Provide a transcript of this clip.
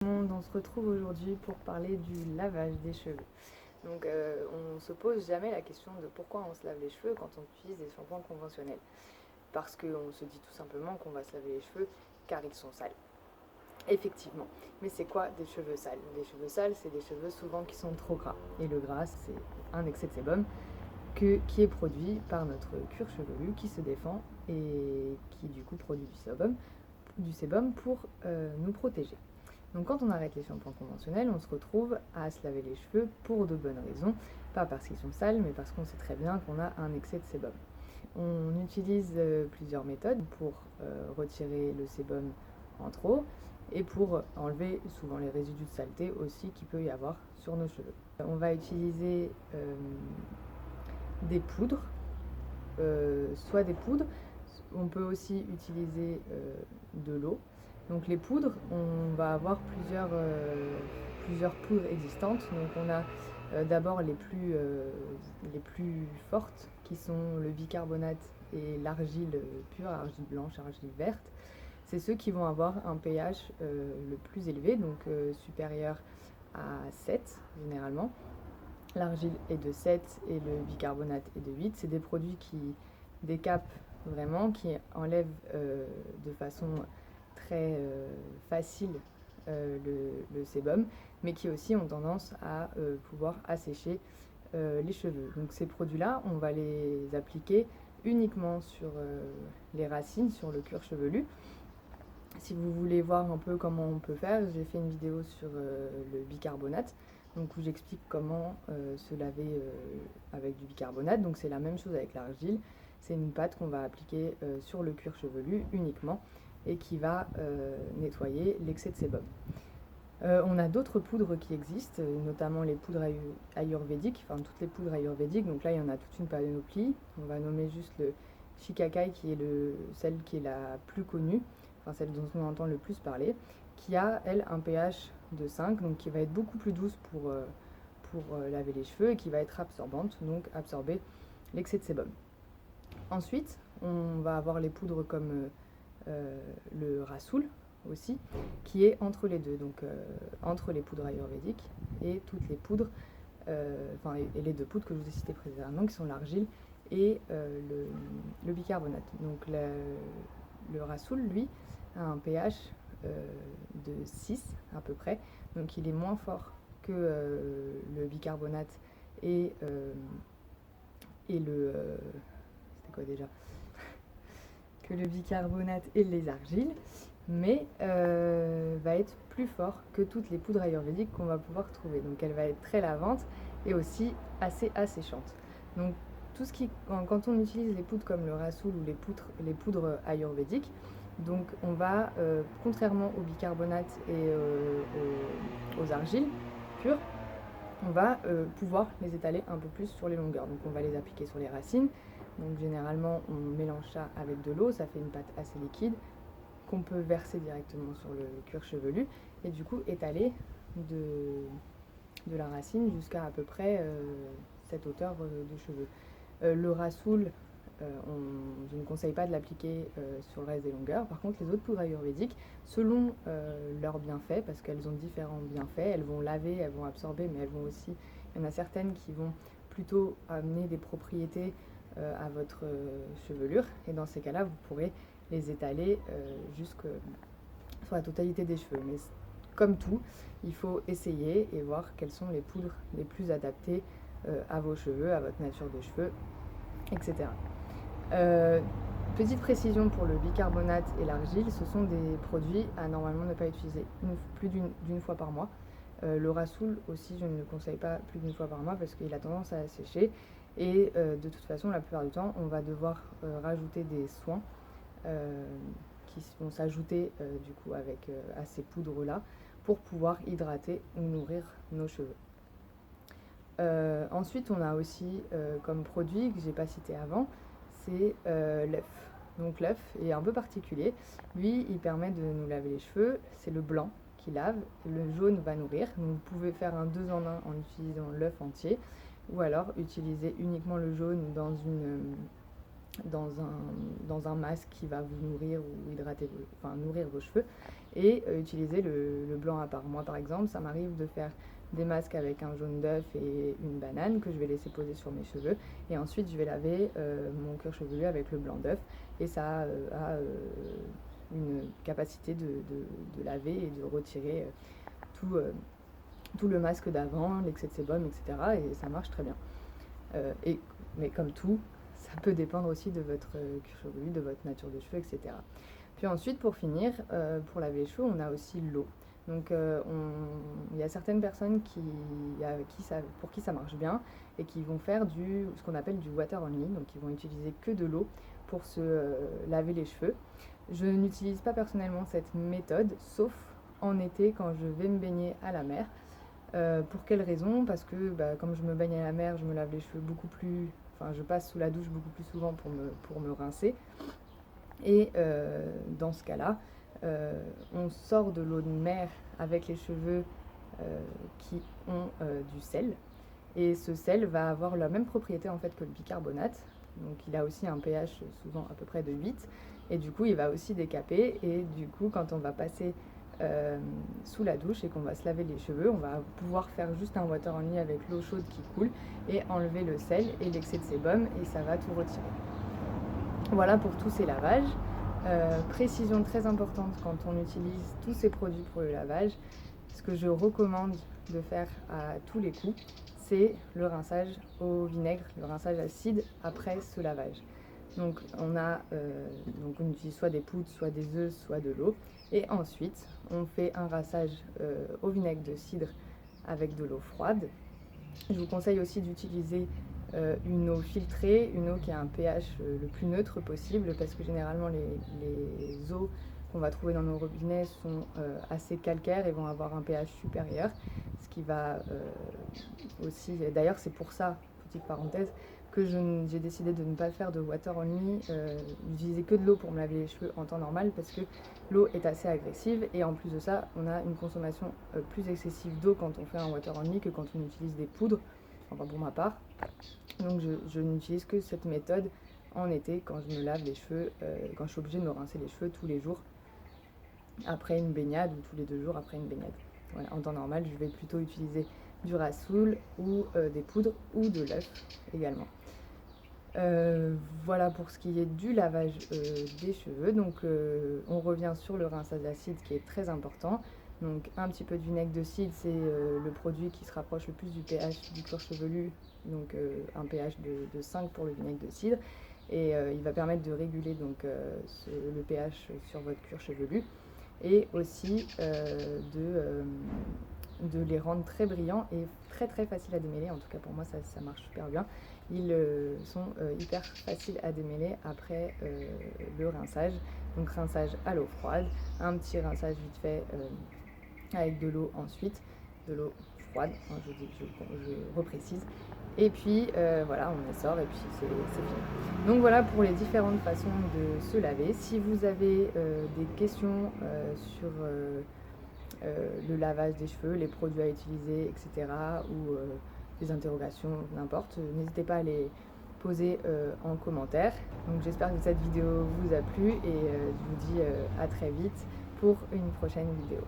On se retrouve aujourd'hui pour parler du lavage des cheveux. Donc on se pose jamais la question de pourquoi on se lave les cheveux quand on utilise des shampoings conventionnels. Parce qu'on se dit tout simplement qu'on va se laver les cheveux car ils sont sales. Effectivement. Mais c'est quoi des cheveux sales? Des cheveux sales, c'est des cheveux souvent qui sont trop gras. Et le gras, c'est un excès de sébum qui est produit par notre cuir chevelu qui se défend et qui du coup produit du sébum pour nous protéger. Donc quand on arrête les shampoings conventionnels, on se retrouve à se laver les cheveux pour de bonnes raisons. Pas parce qu'ils sont sales, mais parce qu'on sait très bien qu'on a un excès de sébum. On utilise plusieurs méthodes pour retirer le sébum en trop et pour enlever souvent les résidus de saleté aussi qu'il peut y avoir sur nos cheveux. On va utiliser des poudres, soit des poudres, on peut aussi utiliser de l'eau. Donc les poudres, on va avoir plusieurs poudres existantes. Donc on a d'abord les plus fortes qui sont le bicarbonate et l'argile pure, argile blanche, argile verte. C'est ceux qui vont avoir un pH le plus élevé, donc supérieur à 7 généralement. L'argile est de 7 et le bicarbonate est de 8. C'est des produits qui décapent vraiment, qui enlèvent de façon très facile le sébum, mais qui aussi ont tendance à pouvoir assécher les cheveux. Donc ces produits-là, on va les appliquer uniquement sur les racines, sur le cuir chevelu. Si vous voulez voir un peu comment on peut faire, j'ai fait une vidéo sur le bicarbonate, donc où j'explique comment se laver avec du bicarbonate. Donc c'est la même chose avec l'argile, c'est une pâte qu'on va appliquer sur le cuir chevelu uniquement et qui va nettoyer l'excès de sébum. On a d'autres poudres qui existent, notamment les poudres ayurvédiques, enfin toutes les poudres ayurvédiques. Donc là, il y en a toute une panoplie. On va nommer juste le Shikakai qui est celle qui est la plus connue, enfin celle dont on entend le plus parler, qui a, elle, un pH de 5, donc qui va être beaucoup plus douce pour laver les cheveux et qui va être absorbante, donc absorber l'excès de sébum. Ensuite, on va avoir les poudres comme le Rasoul aussi, qui est entre les deux, donc entre les poudres ayurvédiques et toutes les poudres, et les deux poudres que je vous ai citées précédemment, qui sont l'argile et le bicarbonate. Donc le Rasoul, lui, a un pH de 6 à peu près, donc il est moins fort que le bicarbonate et le... c'était quoi déjà? Que le bicarbonate et les argiles, mais va être plus fort que toutes les poudres ayurvédiques qu'on va pouvoir trouver. Donc elle va être très lavante et aussi assez asséchante. Donc quand on utilise les poudres comme le Rasoul ou les poudres ayurvédiques, donc on va, contrairement au bicarbonate et aux argiles pures, on va pouvoir les étaler un peu plus sur les longueurs. Donc on va les appliquer sur les racines. Donc généralement on mélange ça avec de l'eau, ça fait une pâte assez liquide qu'on peut verser directement sur le cuir chevelu et du coup étaler de la racine jusqu'à à peu près cette hauteur de cheveux. Le Rasoul, je ne conseille pas de l'appliquer sur le reste des longueurs. Par contre, les autres poudres ayurvédiques, selon leurs bienfaits, parce qu'elles ont différents bienfaits, elles vont laver, elles vont absorber, mais elles vont aussi, il y en a certaines qui vont plutôt amener des propriétés à votre chevelure. Et dans ces cas-là, vous pourrez les étaler sur la totalité des cheveux. Mais comme tout, il faut essayer et voir quelles sont les poudres les plus adaptées à vos cheveux, à votre nature de cheveux, etc. Petite précision pour le bicarbonate et l'argile, ce sont des produits à normalement ne pas utiliser plus d'une fois par mois. Le Rasoul aussi, je ne le conseille pas plus d'une fois par mois parce qu'il a tendance à assécher et de toute façon, la plupart du temps, on va devoir rajouter des soins qui vont s'ajouter du coup à ces poudres-là pour pouvoir hydrater ou nourrir nos cheveux. Ensuite, on a aussi comme produit que j'ai pas cité avant, c'est l'œuf. Donc l'œuf est un peu particulier. Lui, il permet de nous laver les cheveux. C'est le blanc qui lave. Le jaune va nourrir. Donc vous pouvez faire un 2 en 1 en utilisant l'œuf entier. Ou alors utiliser uniquement le jaune dans un masque qui va vous nourrir ou nourrir vos cheveux, et utiliser le blanc à part. Moi par exemple, ça m'arrive de faire des masques avec un jaune d'œuf et une banane que je vais laisser poser sur mes cheveux, et ensuite je vais laver mon cuir chevelu avec le blanc d'œuf, et ça a une capacité de laver et de retirer tout le masque d'avant, l'excès de sébum, etc. Et ça marche très bien. Mais comme tout, ça peut dépendre aussi de votre cuir chevelu, de votre nature de cheveux, etc. Puis ensuite, pour finir, pour laver les cheveux, on a aussi l'eau. Donc il y a certaines personnes pour qui ça marche bien et qui vont faire ce qu'on appelle du water only, donc ils vont utiliser que de l'eau pour se laver les cheveux. Je n'utilise pas personnellement cette méthode, sauf en été quand je vais me baigner à la mer. Pour quelle raison? Parce que comme je me baigne à la mer, je me lave les cheveux je passe sous la douche beaucoup plus souvent pour me rincer. Et dans ce cas-là, on sort de l'eau de mer avec les cheveux qui ont du sel. Et ce sel va avoir la même propriété en fait que le bicarbonate. Donc il a aussi un pH souvent à peu près de 8. Et du coup, il va aussi décaper. Et du coup, quand on va passer sous la douche et qu'on va se laver les cheveux, on va pouvoir faire juste un water only avec l'eau chaude qui coule et enlever le sel et l'excès de sébum, et ça va tout retirer. Voilà pour tous ces lavages. Précision très importante quand on utilise tous ces produits pour le lavage, ce que je recommande de faire à tous les coups, c'est le rinçage au vinaigre, le rinçage acide après ce lavage. Donc on utilise soit des poudres, soit des œufs, soit de l'eau. Et ensuite, on fait un rinçage au vinaigre de cidre avec de l'eau froide. Je vous conseille aussi d'utiliser une eau filtrée, une eau qui a un pH le plus neutre possible, parce que généralement les eaux qu'on va trouver dans nos robinets sont assez calcaires et vont avoir un pH supérieur, ce qui va aussi, d'ailleurs c'est pour ça, petite parenthèse, que j'ai décidé de ne pas faire de water only, d'utiliser que de l'eau pour me laver les cheveux en temps normal, parce que l'eau est assez agressive, et en plus de ça, on a une consommation plus excessive d'eau quand on fait un water only que quand on utilise des poudres, enfin pour ma part. Donc je n'utilise que cette méthode en été quand je me lave les cheveux, quand je suis obligée de me rincer les cheveux tous les jours après une baignade, ou tous les 2 jours après une baignade. Voilà, en temps normal, je vais plutôt utiliser du rassoul ou des poudres ou de l'œuf également. Voilà pour ce qui est du lavage des cheveux. Donc on revient sur le rinçage acide qui est très important. Donc un petit peu de vinaigre de cidre, c'est le produit qui se rapproche le plus du pH du cuir chevelu, donc un pH de 5 pour le vinaigre de cidre, et il va permettre de réguler donc le pH sur votre cuir chevelu, et aussi de les rendre très brillants et très très faciles à démêler. En tout cas pour moi ça marche super bien. Ils sont hyper faciles à démêler après le rinçage. Donc rinçage à l'eau froide, un petit rinçage vite fait avec de l'eau ensuite, de l'eau froide, hein, je reprécise. Et puis voilà, on les sort et puis c'est fini. Donc voilà pour les différentes façons de se laver. Si vous avez des questions sur le lavage des cheveux, les produits à utiliser, etc., ou des interrogations, n'importe, n'hésitez pas à les poser en commentaire. Donc j'espère que cette vidéo vous a plu, et je vous dis à très vite pour une prochaine vidéo.